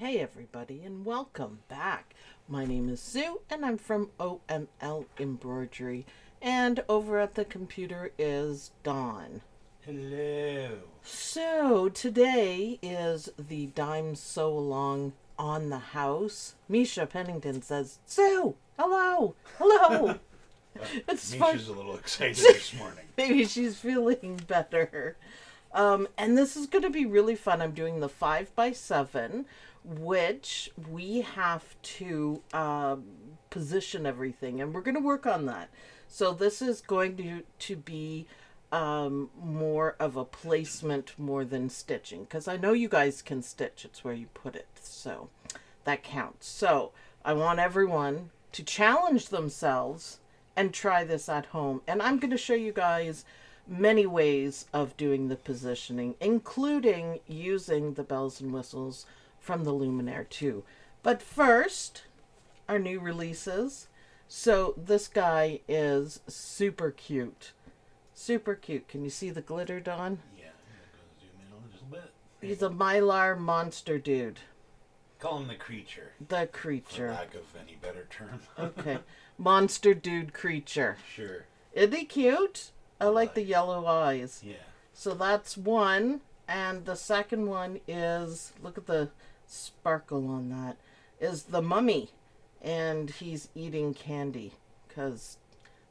Hey everybody, and welcome back. My name is Sue and I'm from OML Embroidery, and over at the computer is Dawn. Hello. So today is the dimesewalong on the house. Misha Pennington says, Sue, hello, hello. It's fun. Misha's a little excited this morning. Maybe she's feeling better. And this is going to be really fun. I'm doing the 5x7, which we have to position everything, and we're going to work on that. So this is going to be more of a placement more than stitching, because I know you guys can stitch. It's where you put it, so that counts. So I want everyone to challenge themselves and try this at home, and I'm going to show you guys many ways of doing the positioning, including using the bells and whistles from the Luminaire too. But first, our new releases. So this guy is super cute. Super cute. Can you see the glitter, Dawn? Yeah, I'm going to zoom in on it just a bit. He's a Mylar monster dude. Call him the creature. The creature. For lack of any better term. Okay. Monster dude creature. Sure. Isn't he cute? I like the Nice. yellow eyes. Yeah. So that's one. And the second one is, look at the sparkle on that, is the mummy. And he's eating candy. Because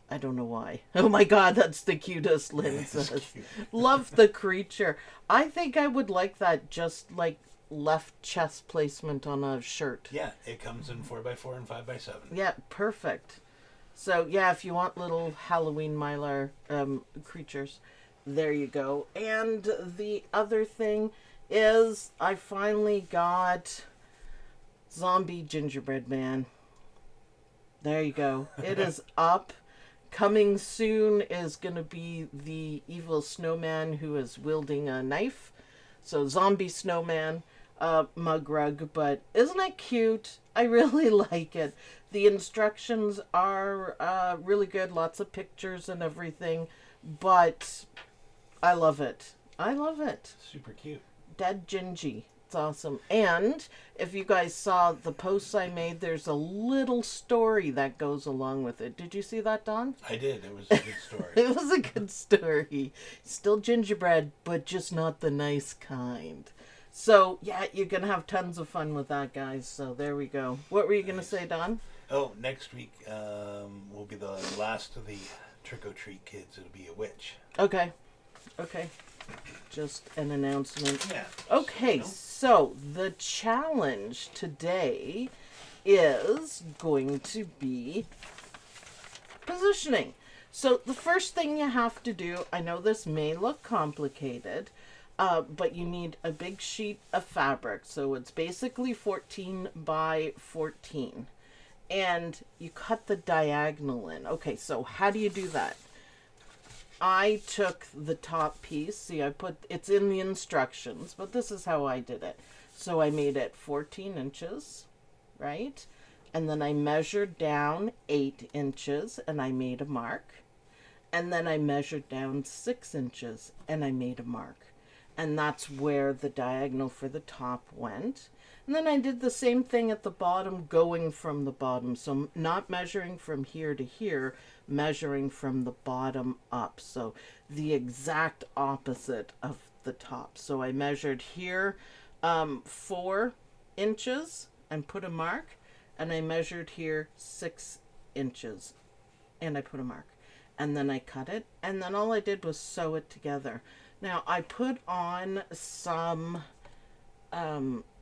I don't know why. Oh my god, that's the cutest, Lynn says. Cute. Love the creature. I think I would like that just like left chest placement on a shirt. Yeah, it comes in 4x4 and 5x7. Yeah, perfect. So yeah, if you want little Halloween Mylar creatures, there you go. And the other thing is I finally got Zombie Gingerbread Man. There you go. It is up. Coming soon is going to be the evil snowman who is wielding a knife. So zombie snowman, mug rug, but isn't it cute? I really like it. The instructions are really good, lots of pictures and everything, but I love it. I love it. Super cute. Dead Gingy. It's awesome. And if you guys saw the posts I made, there's a little story that goes along with it. Did you see that, Dawn? I did. It was a good story. It was a good story. Still gingerbread, but just not the nice kind. So, yeah, you're going to have tons of fun with that, guys. So, there we go. What were you going to say, Don? Oh, next week will be the last of the trick-or-treat kids. It'll be a witch. Okay. Okay. Just an announcement. Yeah. Okay, You know? so the challenge today is going to be positioning. So the first thing you have to do, I know this may look complicated, but you need a big sheet of fabric. So it's basically 14 by 14. And you cut the diagonal in. Okay, so how do you do that? I took the top piece. See, it's in the instructions, but this is how I did it. So I made it 14 inches, right? And then I measured down 8 inches and I made a mark. And then I measured down 6 inches and I made a mark. And that's where the diagonal for the top went. And then I did the same thing at the bottom, going from the bottom. So not measuring from here to here, measuring from the bottom up. So the exact opposite of the top. So I measured here 4 inches and put a mark. And I measured here 6 inches and I put a mark. And then I cut it. And then all I did was sew it together. Now I put on some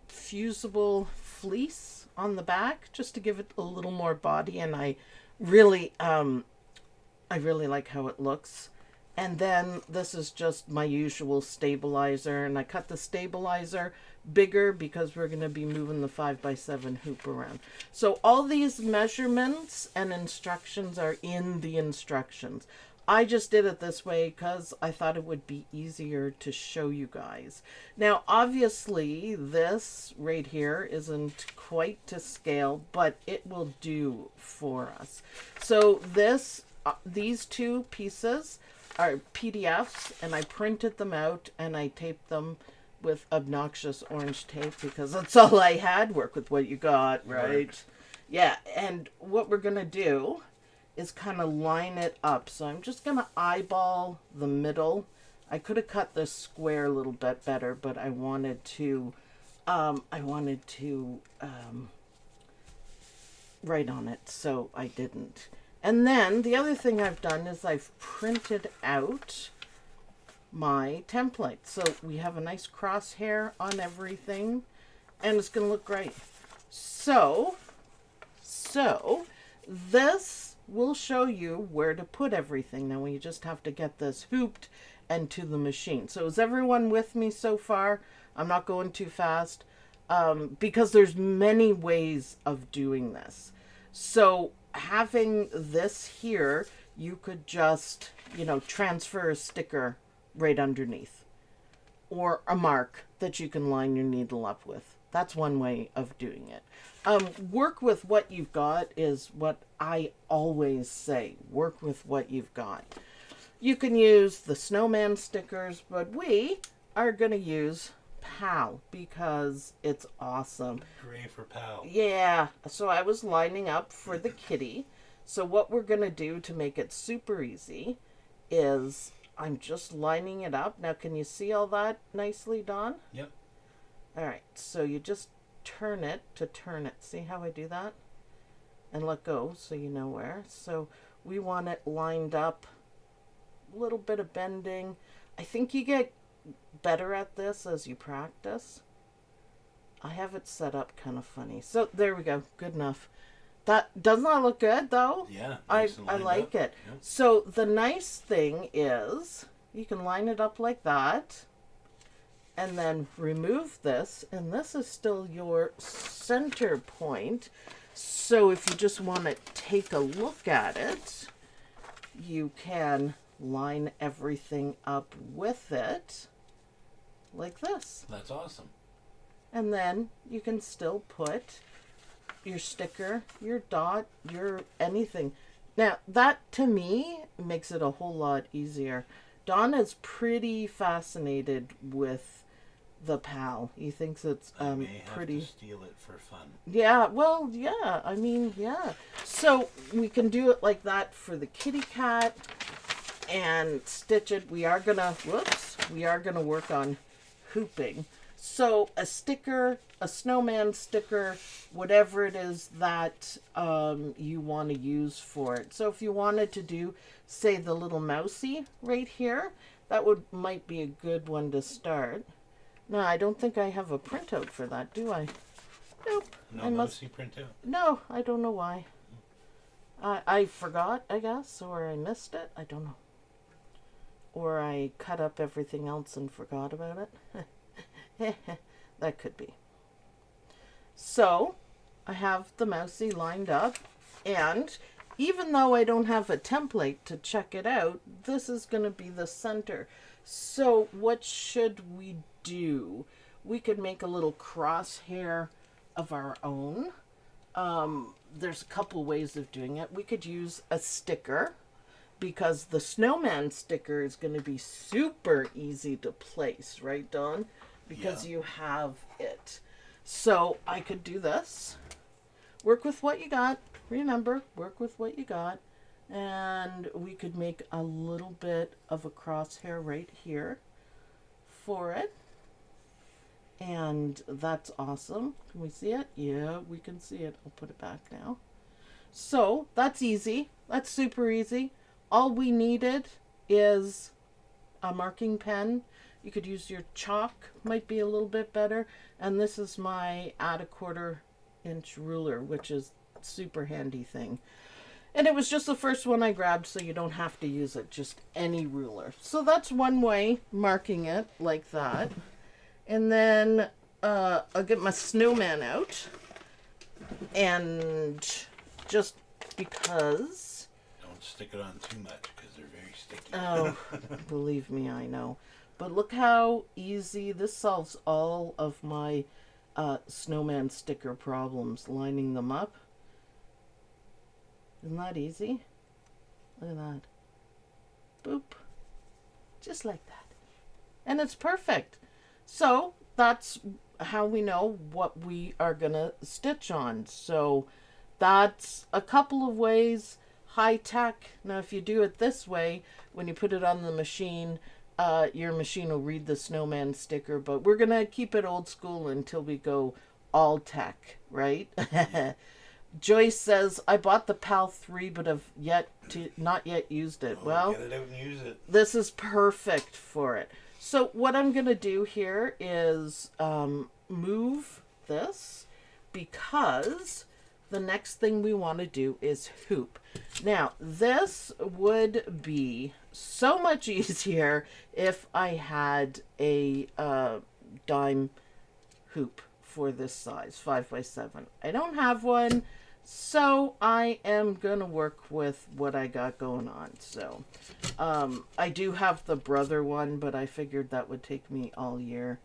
fusible fleece on the back just to give it a little more body, and I really like how it looks. And then this is just my usual stabilizer, and I cut the stabilizer bigger because we're going to be moving the 5x7 hoop around. So all these measurements and instructions are in the instructions. I just did it this way because I thought it would be easier to show you guys. Now, obviously, this right here isn't quite to scale, but it will do for us. So these two pieces are PDFs, and I printed them out and I taped them with obnoxious orange tape because that's all I had. Work with what you got, right? Works. Yeah, and what we're going to do is kind of line it up. So I'm just going to eyeball the middle. I could have cut this square a little bit better, but I wanted to write on it, so I didn't. And then the other thing I've done is I've printed out my template. So we have a nice crosshair on everything, and it's going to look great. So this will show you where to put everything. Now we just have to get this hooped and to the machine. So is everyone with me so far? I'm not going too fast because there's many ways of doing this. So having this here, you could just, transfer a sticker right underneath or a mark that you can line your needle up with. That's one way of doing it. Work with what you've got is what I always say. Work with what you've got. You can use the snowman stickers, but we are going to use PAL because it's awesome. Hooray for PAL. Yeah. So I was lining up for the kitty. So what we're going to do to make it super easy is I'm just lining it up. Now, can you see all that nicely, Dawn? Yep. All right. So you just turn it to turn it. See how I do that? And let go so you know where. So we want it lined up. A little bit of bending. I think you get better at this as you practice. I have it set up kind of funny. So there we go. Good enough. That does not look good though. Yeah. I like it. Yep. So the nice thing is you can line it up like that and then remove this, and this is still your center point. So if you just want to take a look at it, you can line everything up with it like this. That's awesome. And then you can still put your sticker, your dot, your anything. Now, that to me makes it a whole lot easier. Don is pretty fascinated with the PAL. He thinks it's I may pretty. have to steal it for fun. Yeah, well, yeah. I mean, yeah. So we can do it like that for the kitty cat and stitch it. We are gonna work on hooping. So a sticker, a snowman sticker, whatever it is that you want to use for it. So if you wanted to do, say, the little mousy right here, that might be a good one to start. No, I don't think I have a printout for that, do I? Nope. No mousy printout? No, I don't know why. I forgot, I guess, or I missed it. I don't know. Or I cut up everything else and forgot about it. That could be. So I have the mousy lined up, and even though I don't have a template to check it out, this is going to be the center. So what should we do? We could make a little crosshair of our own. There's a couple ways of doing it. We could use a sticker, because the snowman sticker is going to be super easy to place, right, Dawn? Because you have it. So I could do this. Work with what you got. Remember, work with what you got. And we could make a little bit of a crosshair right here for it. And that's awesome. Can we see it? Yeah, we can see it. I'll put it back now. So that's easy. That's super easy. All we needed is a marking pen. You could use your chalk, might be a little bit better. And this is my add a 1/4 inch ruler, which is a super handy thing. And it was just the first one I grabbed, so you don't have to use it, just any ruler. So that's one way, marking it like that. And then I'll get my snowman out. And just because... Don't stick it on too much because they're very sticky. Oh, believe me, I know. But look how easy this solves all of my snowman sticker problems, lining them up. Isn't that easy? Look at that. Boop. Just like that. And it's perfect. So that's how we know what we are gonna stitch on. So that's a couple of ways. High tech. Now if you do it this way, when you put it on the machine, your machine will read the snowman sticker, but we're gonna keep it old school until we go all tech, right? Joyce says, I bought the PAL 3 but have not yet used it. Well, get it out and use it. This is perfect for it. So what I'm going to do here is move this, because the next thing we want to do is hoop. Now, this would be so much easier if I had a dime hoop for this size, 5x7. I don't have one, so I am gonna work with what I got going on. So I do have the Brother one, but I figured that would take me all year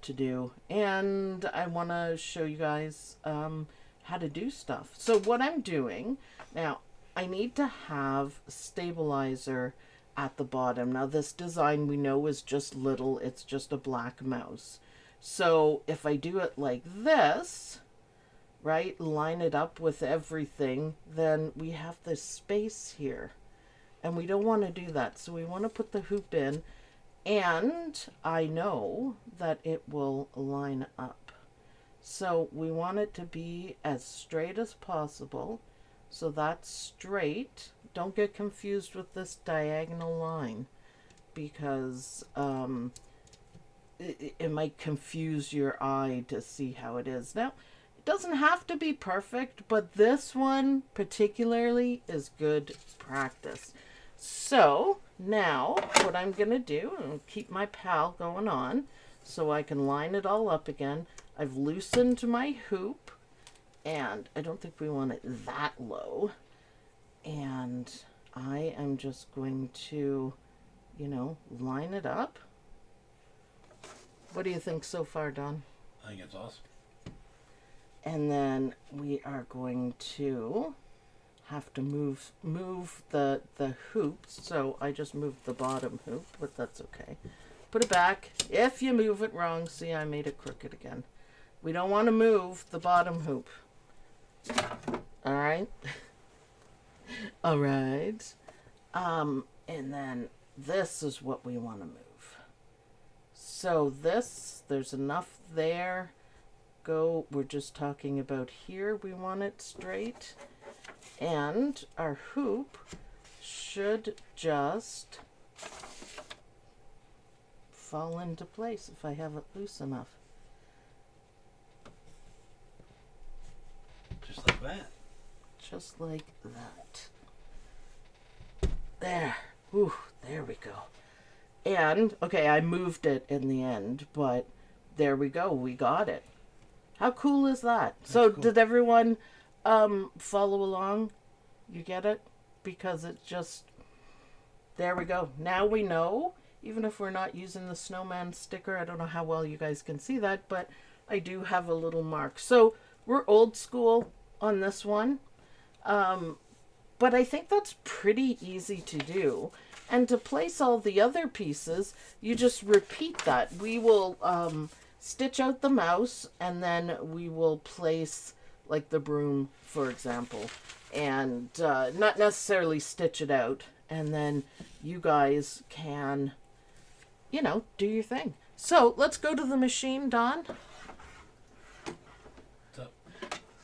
to do, and I want to show you guys how to do stuff. So what I'm doing now, I need to have stabilizer at the bottom. Now this design we know is just little, it's just a black mouse. So if I do it like this, right, line it up with everything, then we have this space here. And we don't want to do that. So we want to put the hoop in, and I know that it will line up. So we want it to be as straight as possible. So that's straight. Don't get confused with this diagonal line, because it might confuse your eye to see how it is. Now, it doesn't have to be perfect, but this one particularly is good practice. So now what I'm going to do, and keep my PAL going on so I can line it all up again. I've loosened my hoop, and I don't think we want it that low. And I am just going to, line it up. What do you think so far, Don? I think it's awesome. And then we are going to have to move the hoops. So I just moved the bottom hoop, but that's okay. Put it back. If you move it wrong, see, I made it crooked again. We don't want to move the bottom hoop. All right. All right. And then this is what we want to move. So this, there's enough there. We're just talking about here. We want it straight. And our hoop should just fall into place if I have it loose enough. Just like that. Just like that. There. Ooh, there we go. And, okay, I moved it in the end, but there we go. We got it. How cool is that? That's so cool. Did everyone follow along? You get it? Because it's just, there we go. Now we know, even if we're not using the snowman sticker, I don't know how well you guys can see that, but I do have a little mark. So we're old school on this one. But I think that's pretty easy to do. And to place all the other pieces, you just repeat that. We will stitch out the mouse, and then we will place like the broom, for example, and not necessarily stitch it out. And then you guys can, do your thing. So let's go to the machine, Don.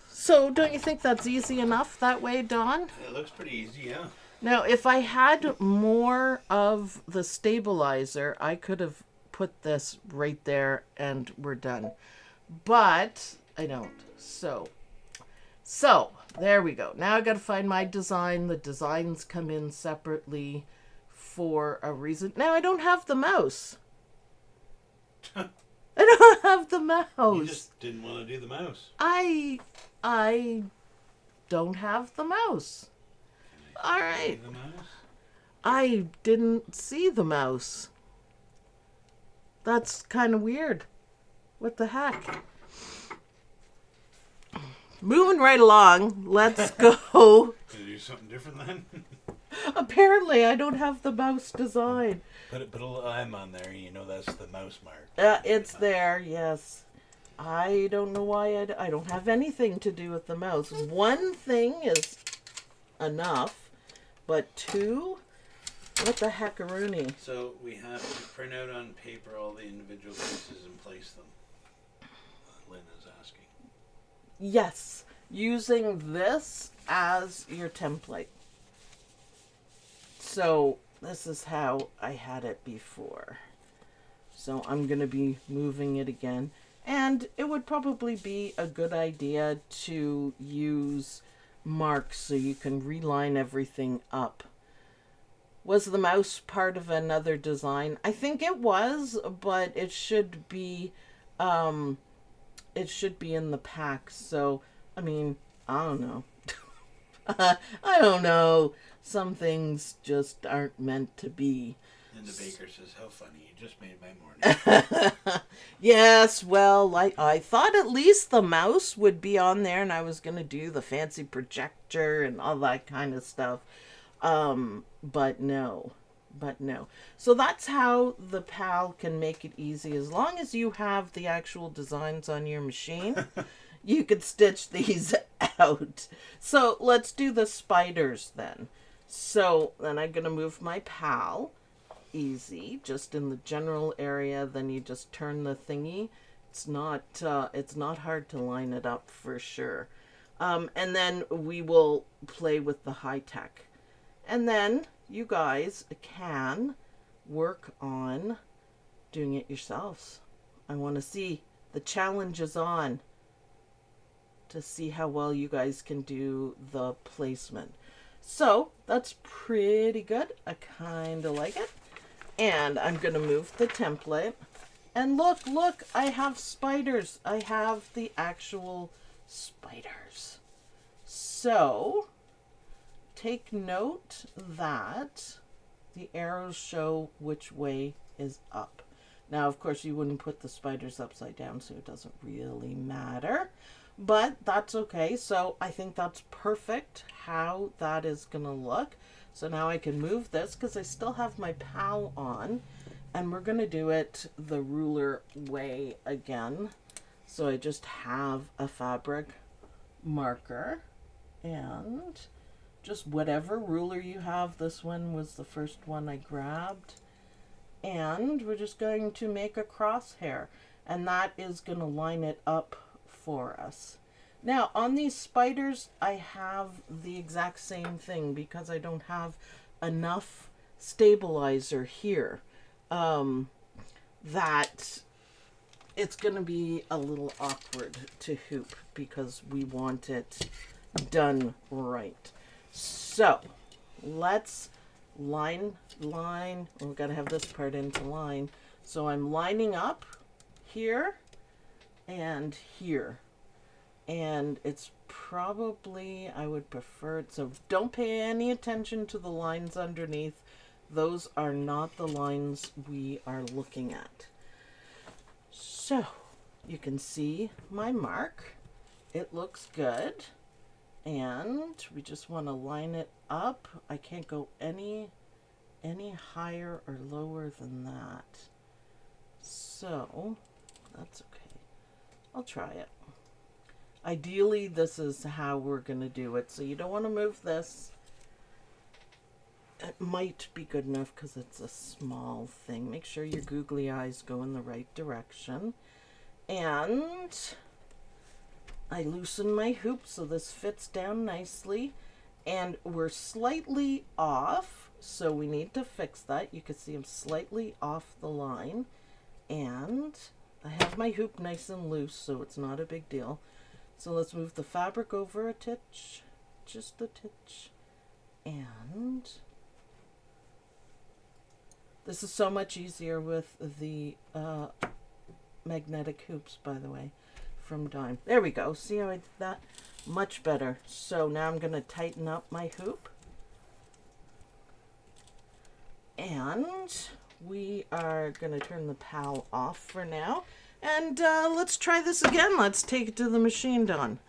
So don't you think that's easy enough that way, Don? It looks pretty easy, yeah. Now, if I had more of the stabilizer, I could have put this right there and we're done. But I don't. So there we go. Now I got to find my design. The designs come in separately for a reason. Now I don't have the mouse. I don't have the mouse. You just didn't want to do the mouse. I don't have the mouse. All right. The mouse? I didn't see the mouse. That's kind of weird. What the heck? Moving right along. Let's go. Can you do something different then? Apparently, I don't have the mouse design. Put a little M on there, you know that's the mouse mark. It's there, yes. I don't know why I don't have anything to do with the mouse. One thing is enough, but two? What the heckaroonie? So we have to print out on paper all the individual pieces and place them. Lynn is asking. Yes, using this as your template. So this is how I had it before. So I'm going to be moving it again. And it would probably be a good idea to use marks so you can reline everything up. Was the mouse part of another design? I think it was, but it should be in the pack. So, I mean, I don't know. I don't know. Some things just aren't meant to be. And the baker says, how funny, you just made my morning. Yes, well, I thought at least the mouse would be on there and I was going to do the fancy projector and all that kind of stuff. But no. So that's how the PAL can make it easy. As long as you have the actual designs on your machine, you could stitch these out. So let's do the spiders then. So then I'm going to move my PAL. Easy, just in the general area, then you just turn the thingy. It's not hard to line it up for sure. And then we will play with the high tech. And then you guys can work on doing it yourselves. I want to see, the challenge is on, to see how well you guys can do the placement. So that's pretty good. I kind of like it. And I'm going to move the template. And look, I have spiders. I have the actual spiders. So, take note that the arrows show which way is up. Now, of course, you wouldn't put the spiders upside down, so it doesn't really matter. But that's okay. So, I think that's perfect how that is going to look. So now I can move this because I still have my PAL on, and we're going to do it the ruler way again. So I just have a fabric marker and just whatever ruler you have. This one was the first one I grabbed. And we're just going to make a crosshair, and that is going to line it up for us. Now, on these spiders, I have the exact same thing because I don't have enough stabilizer here. That it's going to be a little awkward to hoop because we want it done right. So, let's line. We've got to have this part into line. So I'm lining up here and here. And it's probably, I would prefer it, so don't pay any attention to the lines underneath. Those are not the lines we are looking at. So, you can see my mark. It looks good. And we just want to line it up. I can't go any higher or lower than that. So, that's okay. I'll try it. Ideally, this is how we're going to do it. So you don't want to move this. It might be good enough because it's a small thing. Make sure your googly eyes go in the right direction. And I loosen my hoop so this fits down nicely. And we're slightly off, so we need to fix that. You can see I'm slightly off the line. And I have my hoop nice and loose, so it's not a big deal. So let's move the fabric over a titch, just a titch, and this is so much easier with the magnetic hoops, by the way, from Dime. There we go. See how I did that? Much better. So now I'm going to tighten up my hoop. And we are going to turn the PAL off for now. And let's try this again. Let's take it to the machine, Don.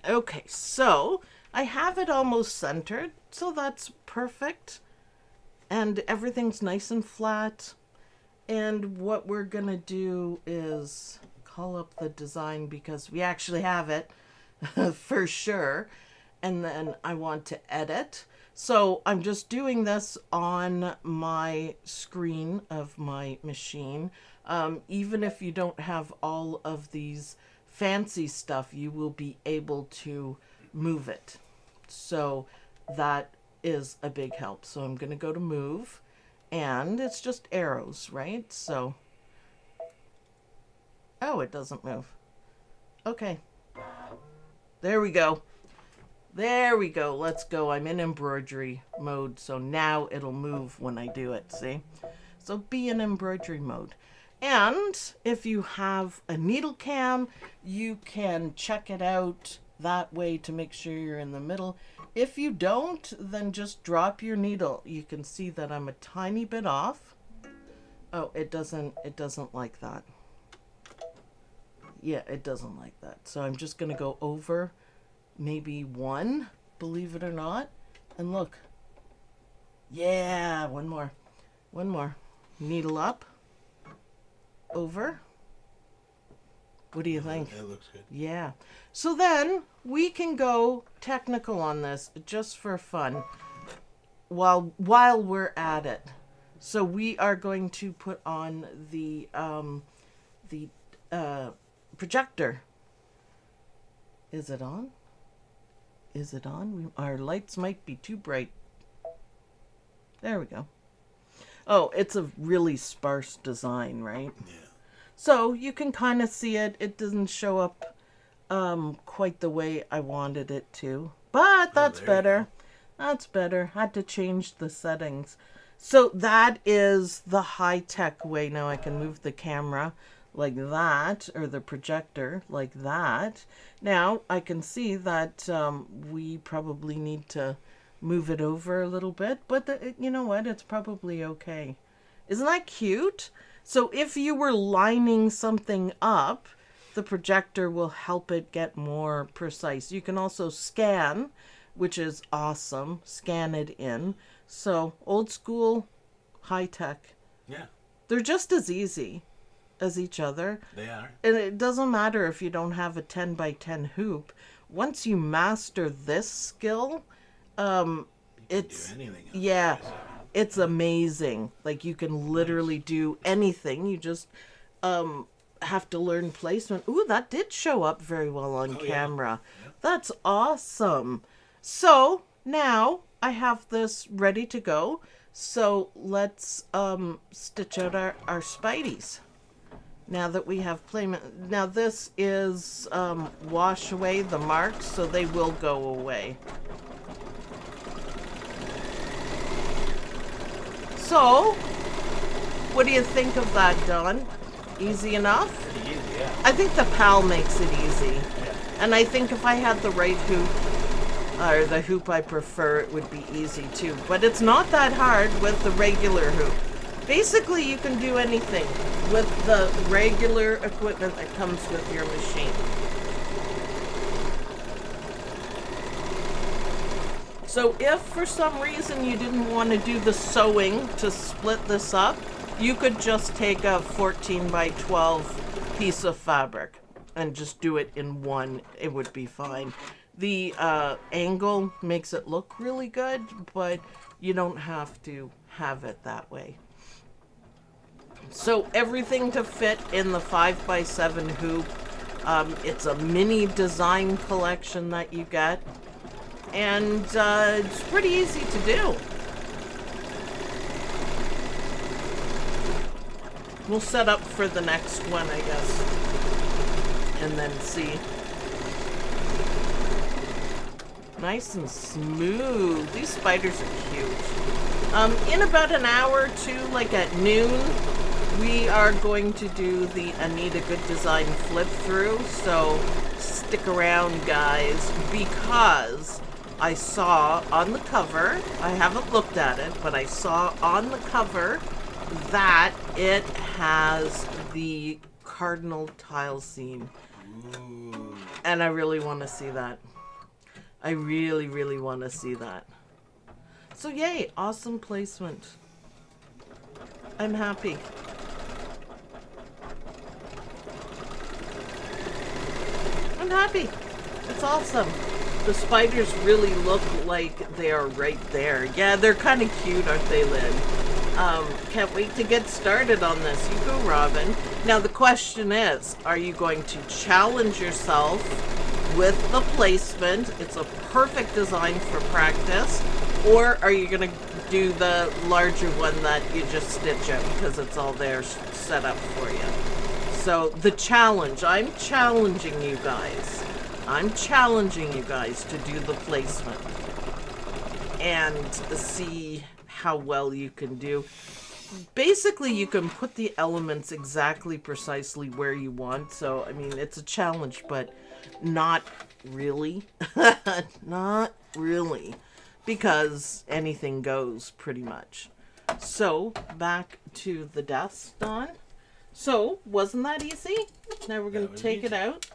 Okay, so I have it almost centered. so that's perfect. And everything's nice and flat. And what we're going to do is call up the design because we actually have it for sure. And then I want to edit. So I'm just doing this on my screen of my machine. Even if you don't have all of these fancy stuff, you will be able to move it. So that is a big help. So I'm going to go to move, and it's just arrows, right? So, oh, it doesn't move. Okay. There we go. There we go. Let's go. I'm in embroidery mode, so now it'll move when I do it, see? So be in embroidery mode. And if you have a needle cam, you can check it out that way to make sure you're in the middle. If you don't, then just drop your needle. You can see that I'm a tiny bit off. Oh, it doesn't like that. Yeah, it doesn't like that. So I'm just going to go over maybe one, believe it or not. And look. Yeah, one more. One more. Needle up. Over. What do you think? It looks good. Yeah. So then we can go technical on this just for fun while we're at it. So we are going to put on the projector. Is it on? Is it on? Our lights might be too bright. There we go. Oh, it's a really sparse design, right? Yeah. So you can kind of see it. It doesn't show up quite the way I wanted it to. But that's better. That's better. Had to change the settings. So that is the high-tech way. Now I can move the camera like that, or the projector like that. Now I can see that we probably need to move it over a little bit. But you know what? It's probably okay. Isn't that cute? So if you were lining something up, the projector will help it get more precise. You can also scan, which is awesome. Scan it in. So old school, high tech. Yeah. They're just as easy as each other. They are. And it doesn't matter if you don't have a 10 by 10 hoop. Once you master this skill, it's, do anything else. Yeah. It's amazing. Like, you can literally do anything. You just have to learn placement. Ooh, that did show up very well on camera. Yeah. That's awesome. So now I have this ready to go. So let's stitch out our spideys. Now that we have placement. Now this is wash away the marks, so they will go away. So, what do you think of that, Don? Easy enough? Pretty easy, yeah. I think the PAL makes it easy. Yeah. And I think if I had the right hoop, or the hoop I prefer, it would be easy too. But it's not that hard with the regular hoop. Basically, you can do anything with the regular equipment that comes with your machine. So if for some reason you didn't want to do the sewing to split this up, you could just take a 14 by 12 piece of fabric and just do it in one. It would be fine. The angle makes it look really good, but you don't have to have it that way. So everything to fit in the 5 by 7 hoop. It's a mini design collection that you get. And it's pretty easy to do. We'll set up for the next one, I guess. And then see. Nice and smooth. These spiders are cute. In about an hour or two, like at noon, we are going to do the Anita Good Design flip through. So stick around, guys, because I saw on the cover, I haven't looked at it, but I saw on the cover that it has the cardinal tile seam. Ooh. And I really want to see that. I really, really want to see that. So yay, awesome placement. I'm happy. I'm happy. It's awesome. The spiders really look like they are right there. Yeah, they're kind of cute, aren't they, Lynn? Can't wait to get started on this. You go, Robin. Now the question is, are you going to challenge yourself with the placement? It's a perfect design for practice. Or are you going to do the larger one that you just stitch out because it's all there set up for you? So the challenge, I'm challenging you guys. I'm challenging you guys to do the placement and see how well you can do. Basically, you can put the elements exactly precisely where you want. So, I mean, it's a challenge, but not really. Not really. Because anything goes, pretty much. So, back to the desk, Don. So, wasn't that easy? Now we're going to take it out.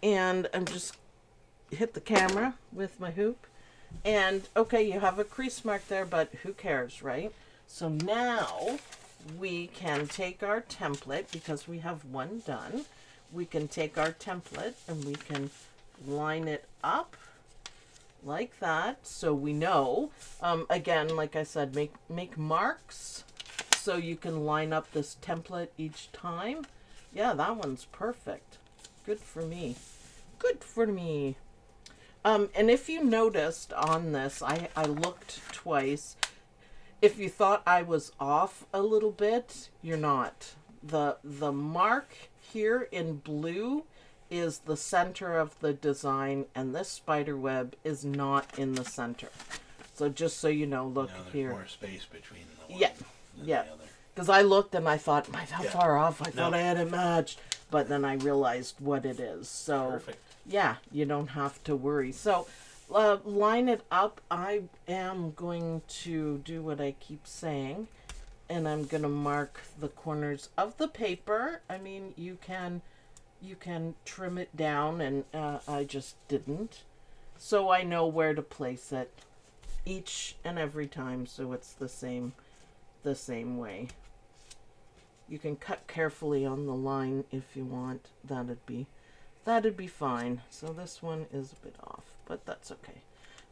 And I'm just hit the camera with my hoop. And, okay, you have a crease mark there, but who cares, right? So now we can take our template, because we have one done. We can take our template and we can line it up like that, so we know. Again, like I said, make marks so you can line up this template each time. Yeah, that one's perfect. Good for me. Good for me. And if you noticed on this, I looked twice. If you thought I was off a little bit, you're not. The mark here in blue is the center of the design, and this spider web is not in the center. So just so you know, look here. More space between the one and the other. Because I looked and I thought, am I that far off? I thought I had it matched. But then I realized what it is. So perfect. Yeah, you don't have to worry. So line it up. I am going to do what I keep saying, and I'm going to mark the corners of the paper. I mean, you can trim it down, and I just didn't. So I know where to place it each and every time, so it's the same way. You can cut carefully on the line if you want. That'd be fine. So this one is a bit off, but that's okay.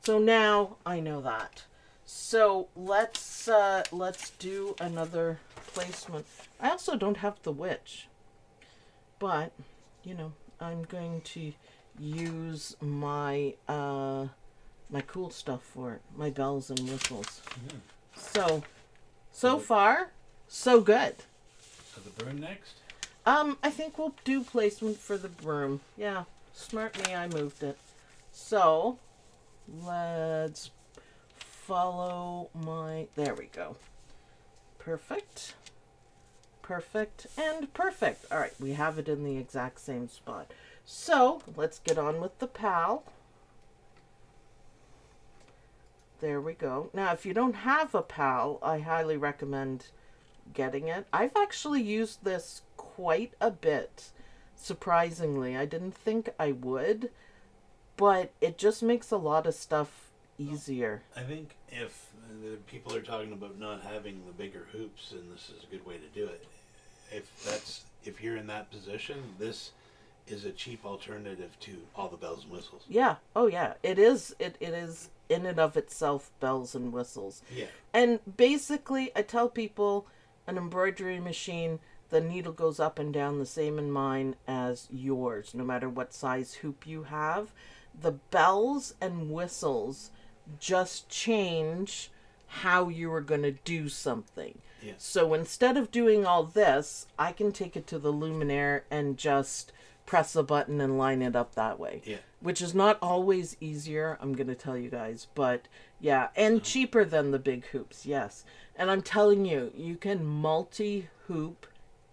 So now I know that. So let's do another placement. I also don't have the witch, but I'm going to use my my cool stuff for it, my bells and whistles. Mm. So far, so good. So the broom next? I think we'll do placement for the broom. Yeah, smart me, I moved it. So, let's follow there we go. Perfect. Perfect and perfect. All right, we have it in the exact same spot. So, let's get on with the pal. There we go. Now, if you don't have a pal, I highly recommend getting it. I've actually used this quite a bit, surprisingly. I didn't think I would, but it just makes a lot of stuff easier. I think if the people are talking about not having the bigger hoops, and this is a good way to do it, if you're in that position, this is a cheap alternative to all the bells and whistles. Yeah. Oh yeah. It is in and of itself bells and whistles. Yeah. And basically I tell people an embroidery machine, the needle goes up and down the same in mine as yours, no matter what size hoop you have. The bells and whistles just change how you are going to do something. Yeah. So instead of doing all this, I can take it to the Luminaire and just press a button and line it up that way. Yeah. Which is not always easier, I'm going to tell you guys. But yeah, and cheaper than the big hoops, yes. And I'm telling you, you can multi-hoop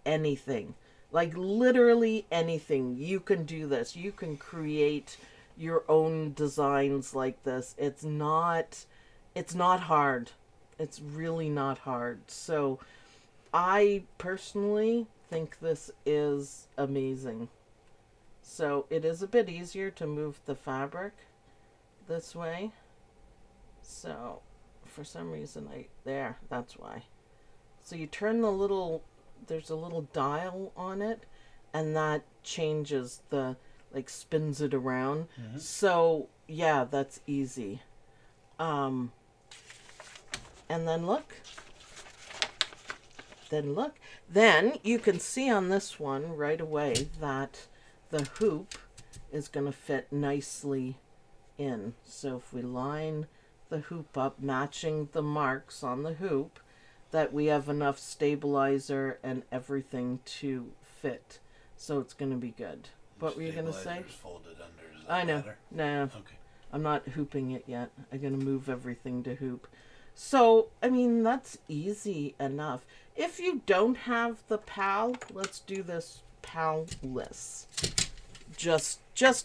anything. Like literally anything. You can do this. You can create your own designs like this. It's not hard. It's really not hard. So I personally think this is amazing. So it is a bit easier to move the fabric this way. So for some reason that's why. So you turn there's a little dial on it, and that changes spins it around. Mm-hmm. So yeah, that's easy. And then look. Then you can see on this one right away that the hoop is going to fit nicely in. So if we line the hoop up, matching the marks on the hoop, that we have enough stabilizer and everything to fit. So it's going to be good. What were you going to say? Folded under. Does that I know. matter? No. Okay. I'm not hooping it yet. I'm going to move everything to hoop. So, I mean, that's easy enough. If you don't have the PAL, let's do this PAL-less. Just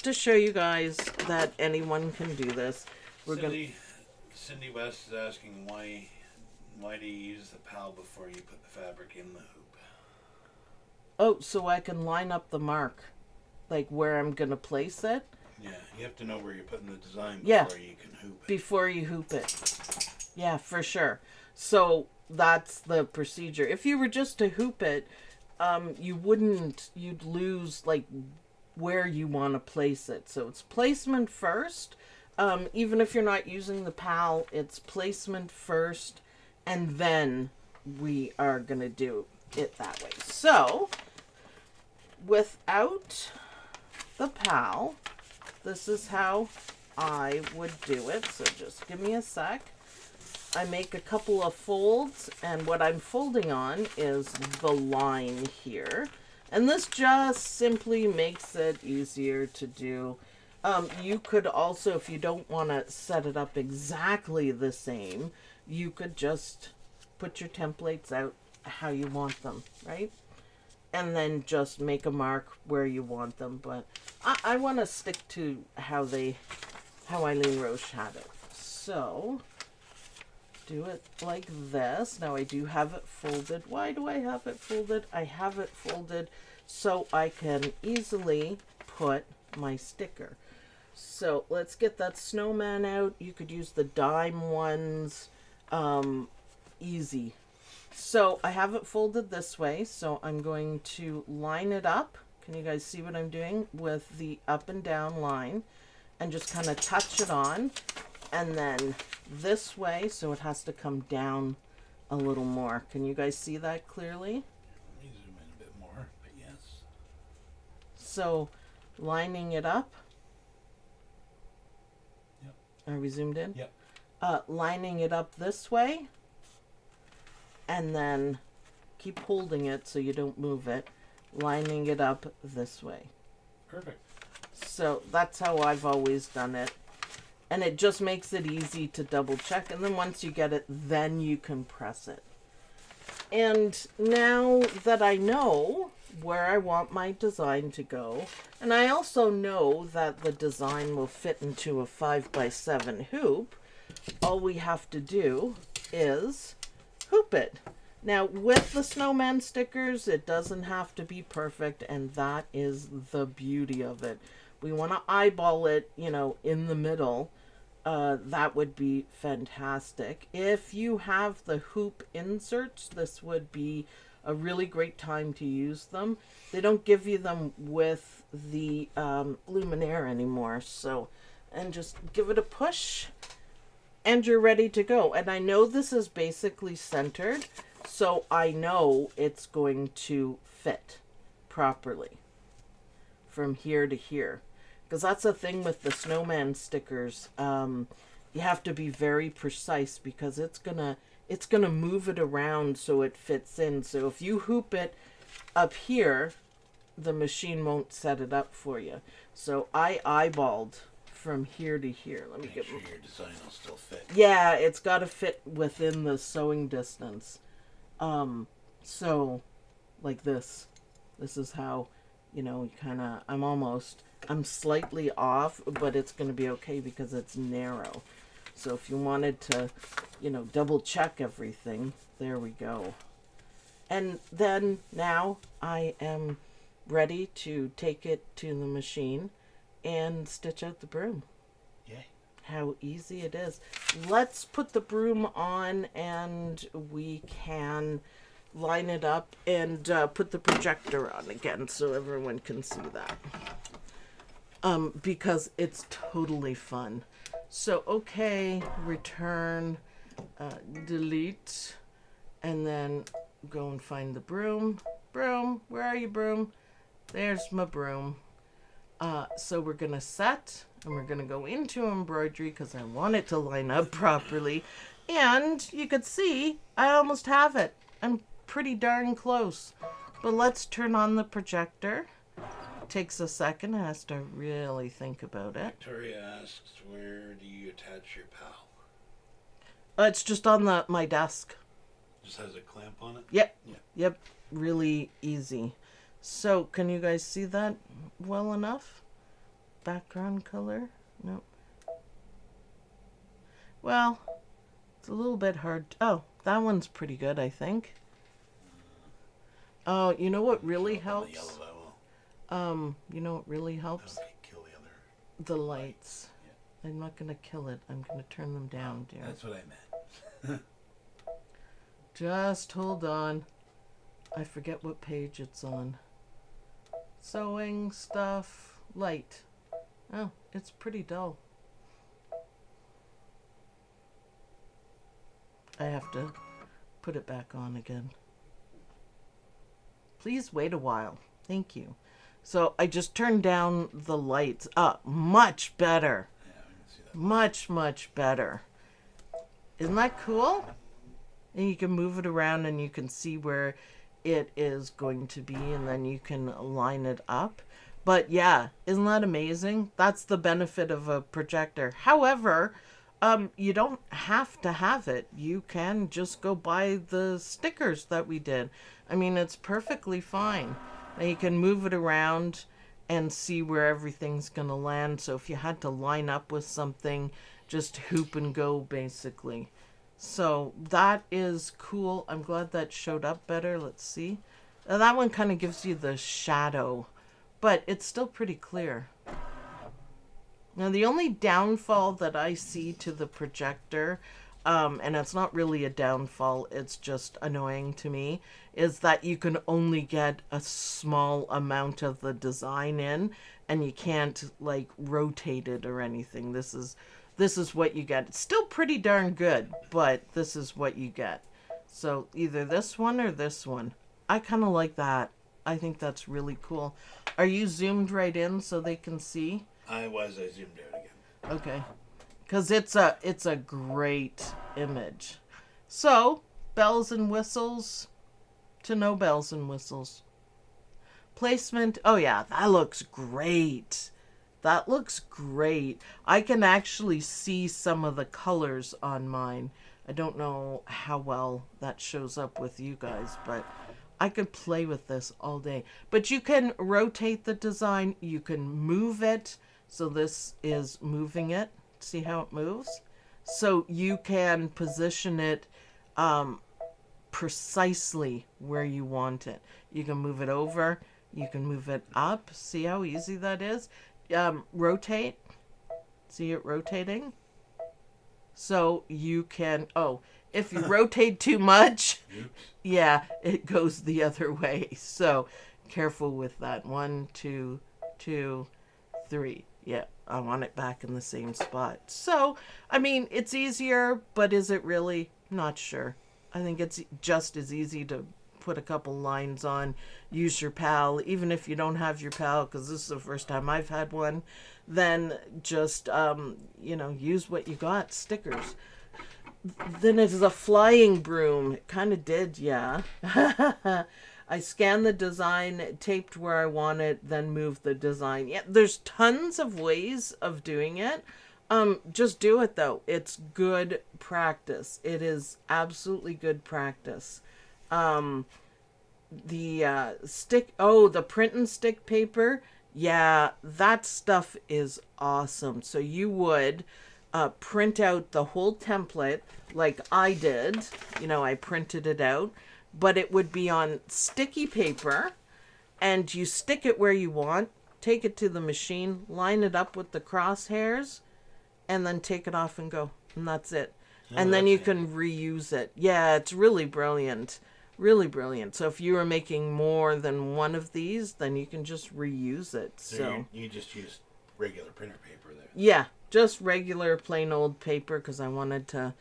to show you guys that anyone can do this. Cindy West is asking why do you use the PAL before you put the fabric in the hoop? Oh, so I can line up the mark, like where I'm going to place it. Yeah, you have to know where you're putting the design Yeah. before you can hoop it. Before you hoop it. Yeah, for sure. So that's the procedure. If you were just to hoop it, you'd lose like where you want to place it. So it's placement first. Even if you're not using the PAL, it's placement first, and then we are going to do it that way. So without the PAL, this is how I would do it. So just give me a sec. I make a couple of folds, and what I'm folding on is the line here. And this just simply makes it easier to do. You could also, if you don't want to set it up exactly the same, you could just put your templates out how you want them, right? And then just make a mark where you want them. But I want to stick to how Eileen Roche had it. So do it like this. Now I do have it folded. Why do I have it folded? I have it folded so I can easily put my sticker. So let's get that snowman out. You could use the dime ones. Easy. So I have it folded this way. So I'm going to line it up. Can you guys see what I'm doing with the up and down line? And just kind of touch it on. And then this way, so it has to come down a little more. Can you guys see that clearly? Let me zoom in a bit more, but yes. So lining it up. Yep. Are we zoomed in? Yep. Lining it up this way. And then keep holding it so you don't move it. Lining it up this way. Perfect. So that's how I've always done it. And it just makes it easy to double check. And then once you get it, then you can press it. And now that I know where I want my design to go, and I also know that the design will fit into a 5x7 hoop, all we have to do is hoop it. Now, with the snowman stickers, it doesn't have to be perfect, and that is the beauty of it. We want to eyeball it, in the middle. That would be fantastic. If you have the hoop inserts, this would be a really great time to use them. They don't give you them with the Luminaire anymore. So, and just give it a push, and you're ready to go. And I know this is basically centered, so I know it's going to fit properly from here to here. Because that's the thing with the snowman stickers. You have to be very precise because it's gonna move it around so it fits in. So if you hoop it up here, the machine won't set it up for you. So I eyeballed from here to here. Let me Make get sure your design will still fit. Yeah, it's got to fit within the sewing distance. So like this. This is how, I'm slightly off, but it's going to be okay because it's narrow. So if you wanted to, double check everything, there we go. And then now I am ready to take it to the machine and stitch out the broom. Yay. how easy it is. Let's put the broom on and we can line it up and put the projector on again so everyone can see that. Because it's totally fun. So, okay, return, delete, and then go and find the broom. Broom, where are you, broom? There's my broom. So we're going to set, and we're going to go into embroidery because I want it to line up properly. And you could see I almost have it. I'm pretty darn close. But let's turn on the projector. Takes a second. It has to really think about it. Victoria asks, where do you attach your PAL? It's just on my desk. Just has a clamp on it? Yep. Yeah. Yep. Really easy. So, can you guys see that well enough? Background color? Nope. Well, it's a little bit hard. Oh, that one's pretty good, I think. Oh, you know what really helps? The yellow, I will. You know what really helps? Okay, kill the other. The lights. Yeah. I'm not gonna kill it. I'm gonna turn them down, dear. That's what I meant. Just hold on. I forget what page it's on. Sewing stuff. Light. Oh, it's pretty dull. I have to put it back on again. Please wait a while. Thank you. So I just turned down the lights up. Much better. Yeah, we can see that. Much, much better. Isn't that cool? And you can move it around and you can see where it is going to be and then you can line it up. But yeah, isn't that amazing? That's the benefit of a projector. However, you don't have to have it. You can just go buy the stickers that we did. I mean, it's perfectly fine. Now you can move it around and see where everything's going to land. So if you had to line up with something, just hoop and go basically. So that is cool. I'm glad that showed up better. Let's see. Now, that one kind of gives you the shadow, but it's still pretty clear. Now the only downfall that I see to the projector, and it's not really a downfall, it's just annoying to me, is that you can only get a small amount of the design in and you can't like rotate it or anything. This is what you get. It's still pretty darn good, but this is what you get. So either this one or this one. I kind of like that. I think that's really cool. Are you zoomed right in so they can see? I zoomed out again. Okay. Because it's a great image. So, bells and whistles to no bells and whistles. Placement. Oh yeah, that looks great. That looks great. I can actually see some of the colors on mine. I don't know how well that shows up with you guys, but I could play with this all day. But you can rotate the design. You can move it. So this is moving it. See how it moves? So you can position it precisely where you want it. You can move it over. You can move it up. See how easy that is? Rotate. See it rotating? So you can, if you rotate too much, yeah, it goes the other way. So careful with that. 1, 2, 2, 3. Yeah, I want it back in the same spot. So, I mean, it's easier, but is it really? Not sure. I think it's just as easy to put a couple lines on, use your PAL, even if you don't have your PAL, because this is the first time I've had one, then just, use what you got, stickers. Then it is a flying broom. It kind of did, yeah. I scanned the design, taped where I want it, then moved the design. Yeah, there's tons of ways of doing it. Just do it though. It's good practice. It is absolutely good practice. The print and stick paper. Yeah, that stuff is awesome. So you would print out the whole template like I did. I printed it out. But it would be on sticky paper, and you stick it where you want, take it to the machine, line it up with the crosshairs, and then take it off and go. And that's it. Oh, And then that's you can reuse it. Yeah, it's really brilliant. Really brilliant. So if you are making more than one of these, then you can just reuse it. So you just use regular printer paper there. yeah, just regular plain old paper, because I wanted to,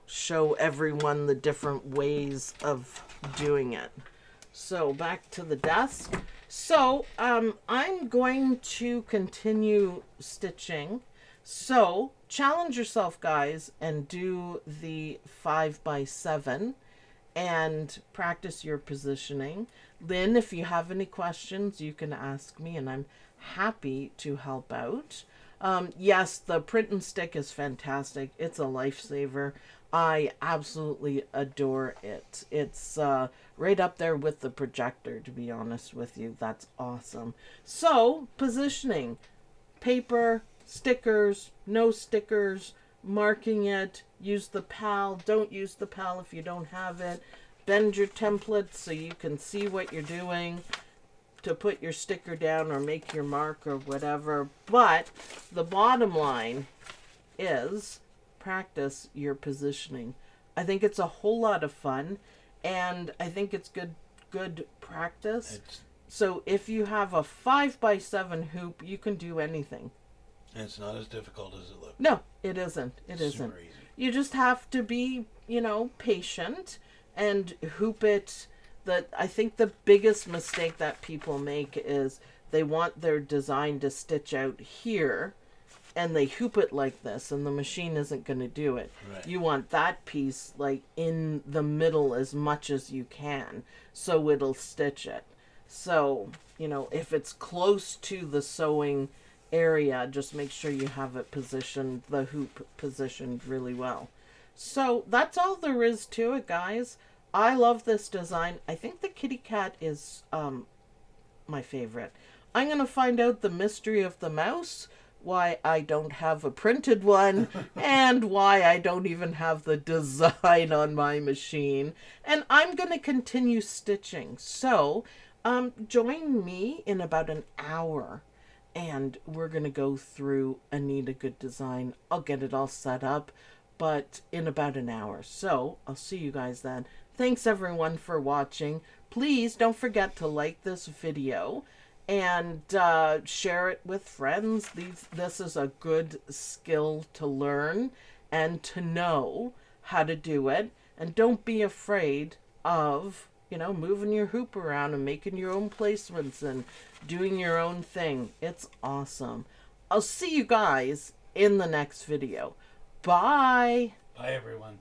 show everyone the different ways of doing it. So back to the desk. So I'm going to continue stitching. So challenge yourself, guys, and do the 5x7 and practice your positioning. Lynn, if you have any questions, you can ask me, and I'm happy to help out. Yes, the print and stick is fantastic. It's a lifesaver. I absolutely adore it. It's right up there with the projector, to be honest with you. That's awesome. So, positioning. Paper, stickers, no stickers, marking it, use the PAL, don't use the PAL if you don't have it, bend your template so you can see what you're doing to put your sticker down or make your mark or whatever. But the bottom line is practice your positioning. I think it's a whole lot of fun, and I think it's good practice. So if you have a 5x7 hoop, you can do anything. And it's not as difficult as it looks. No, it isn't. It isn't. Super easy. You just have to be, patient and hoop it. I think the biggest mistake that people make is they want their design to stitch out here, and they hoop it like this, and the machine isn't going to do it. Right. You want that piece like in the middle as much as you can, so it'll stitch it. So, if it's close to the sewing area, just make sure you have it positioned, the hoop positioned really well. So that's all there is to it, guys. I love this design. I think the kitty cat is my favorite. I'm going to find out the mystery of the mouse, why I don't have a printed one, and why I don't even have the design on my machine. And I'm going to continue stitching. So join me in about an hour, and we're going to go through and need a good design. I'll get it all set up, but in about an hour. So I'll see you guys then. Thanks everyone for watching. Please don't forget to like this video and share it with friends. This is a good skill to learn and to know how to do it. And don't be afraid of, moving your hoop around and making your own placements and doing your own thing. It's awesome. I'll see you guys in the next video. Bye. Bye, everyone.